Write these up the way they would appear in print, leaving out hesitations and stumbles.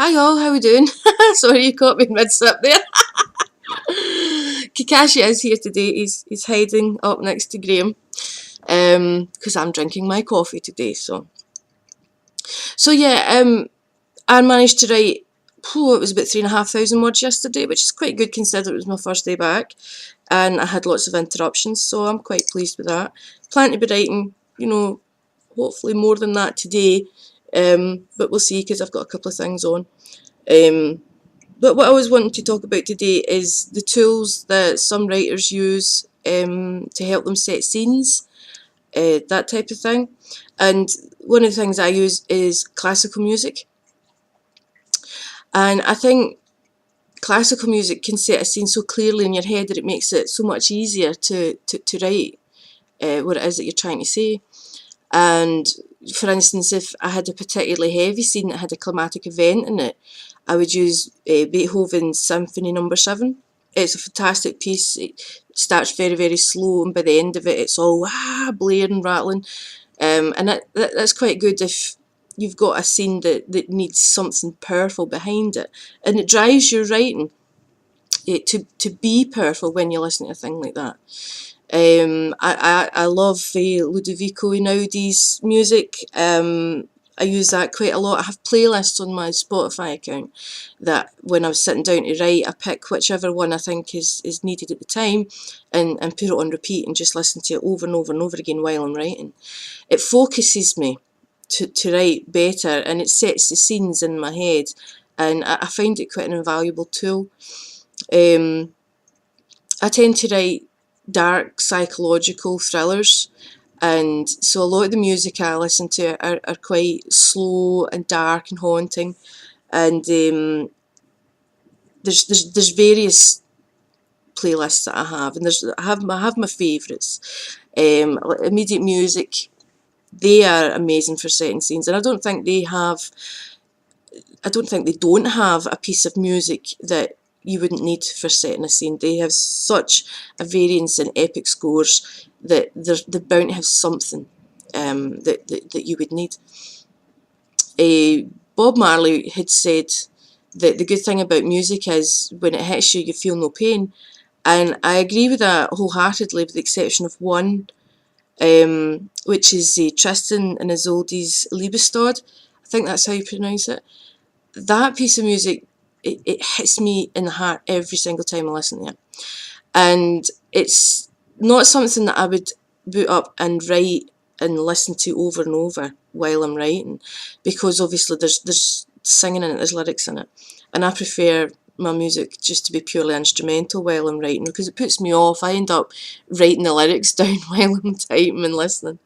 Hi all, how we doing? Sorry, you caught me mid-sip there. Kakashi is here today. He's hiding up next to Graham because I'm drinking my coffee today. So yeah, I managed to write. It was about 3,500 words yesterday, which is quite good considering it was my first day back, and I had lots of interruptions. So I'm quite pleased with that. Plan to be writing, hopefully more than that today, but we'll see because I've got a couple of things on. But what I was wanting to talk about today is the tools that some writers use to help them set scenes, that type of thing. And one of the things I use is classical music. And I think classical music can set a scene so clearly in your head that it makes it so much easier to write what it is that you're trying to say. And for instance, if I had a particularly heavy scene that had a climatic event in it, I would use Beethoven's Symphony No. 7. It's a fantastic piece. It starts very, very slow, and by the end of it, it's all blaring, rattling. And that's quite good if you've got a scene that needs something powerful behind it. And it drives your writing to be powerful when you listen to a thing like that. I love Ludovico Einaudi's music. I use that quite a lot. I have playlists on my Spotify account that when I was sitting down to write, I pick whichever one I think is needed at the time and put it on repeat and just listen to it over and over and over again while I'm writing. It focuses me to write better, and it sets the scenes in my head, and I find it quite an invaluable tool. I tend to write dark psychological thrillers, and so a lot of the music I listen to are quite slow and dark and haunting, and there's various playlists that I have, and I have my favourites. Like Immediate Music, they are amazing for setting scenes, and I don't think they don't have a piece of music that you wouldn't need for setting a scene. They have such a variance in epic scores that they're bound to have something that you would need. Bob Marley had said that the good thing about music is when it hits you, you feel no pain. And I agree with that wholeheartedly, with the exception of one, which is Tristan and Isolde's Liebestod. I think that's how you pronounce it. That piece of music, it hits me in the heart every single time I listen to it. And it's not something that I would boot up and write and listen to over and over while I'm writing, because obviously there's singing in it, there's lyrics in it, and I prefer my music just to be purely instrumental while I'm writing, because it puts me off. I end up writing the lyrics down while I'm typing and listening.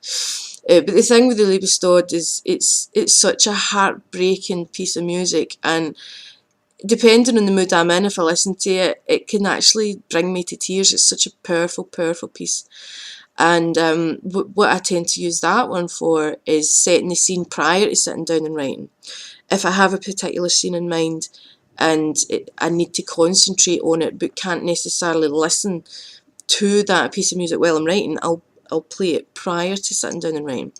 But the thing with the Liebestod is it's such a heartbreaking piece of music, and depending on the mood I'm in, if I listen to it, it can actually bring me to tears. It's such a powerful, powerful piece. And what I tend to use that one for is setting the scene prior to sitting down and writing. If I have a particular scene in mind and I need to concentrate on it but can't necessarily listen to that piece of music while I'm writing, I'll play it prior to sitting down and writing.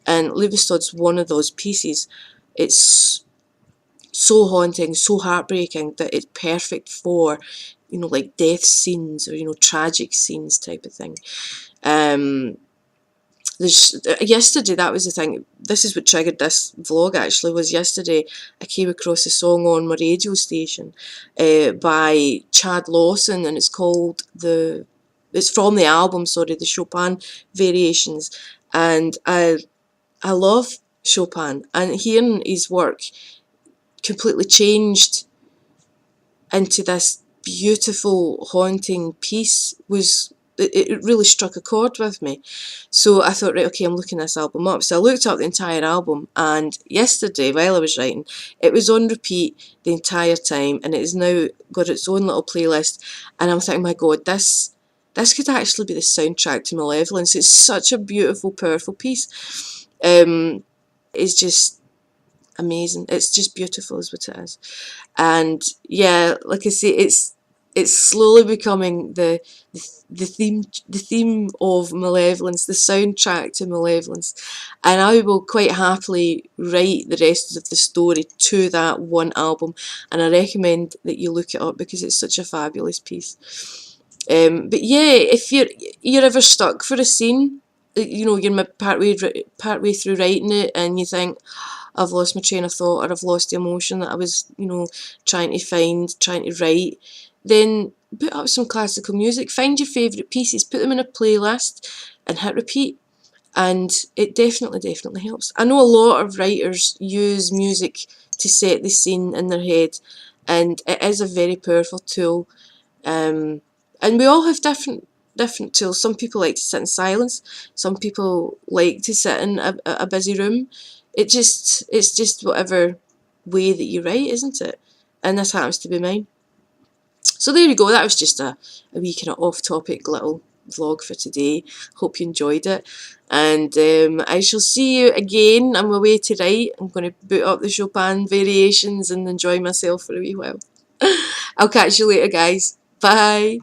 And Liebestod's one of those pieces. It's so haunting, so heartbreaking that it's perfect for, like death scenes or, tragic scenes type of thing. Yesterday, that was the thing. This is what triggered this vlog, actually, was yesterday I came across a song on my radio station by Chad Lawson, and it's called it's from the album, the Chopin Variations. And I love Chopin, and hearing his work completely changed into this beautiful, haunting piece. It really struck a chord with me. So I thought, right, okay, I'm looking this album up. So I looked up the entire album, and yesterday, while I was writing, it was on repeat the entire time, and it has now got its own little playlist. And I'm thinking, my God, this could actually be the soundtrack to Malevolence. It's such a beautiful, powerful piece. It's just amazing. It's just beautiful is what it is. And yeah, like I say, it's it's slowly becoming the theme of Malevolence, the soundtrack to Malevolence, and I will quite happily write the rest of the story to that one album, and I recommend that you look it up because it's such a fabulous piece. But yeah, if you're ever stuck for a scene, you know, you're partway through writing it, and you think, I've lost my train of thought, or I've lost the emotion that I was, you know, trying to write, then put up some classical music, find your favourite pieces, put them in a playlist, and hit repeat. And it definitely helps. I know a lot of writers use music to set the scene in their head, and it is a very powerful tool. And we all have different tools. Some people like to sit in silence. Some people like to sit in a busy room. It's just whatever way that you write, isn't it? And this happens to be mine. So there you go. That was just a wee kind of off-topic little vlog for today. Hope you enjoyed it. And I shall see you again. I'm away to write. I'm going to boot up the Chopin variations and enjoy myself for a wee while. I'll catch you later, guys. Bye.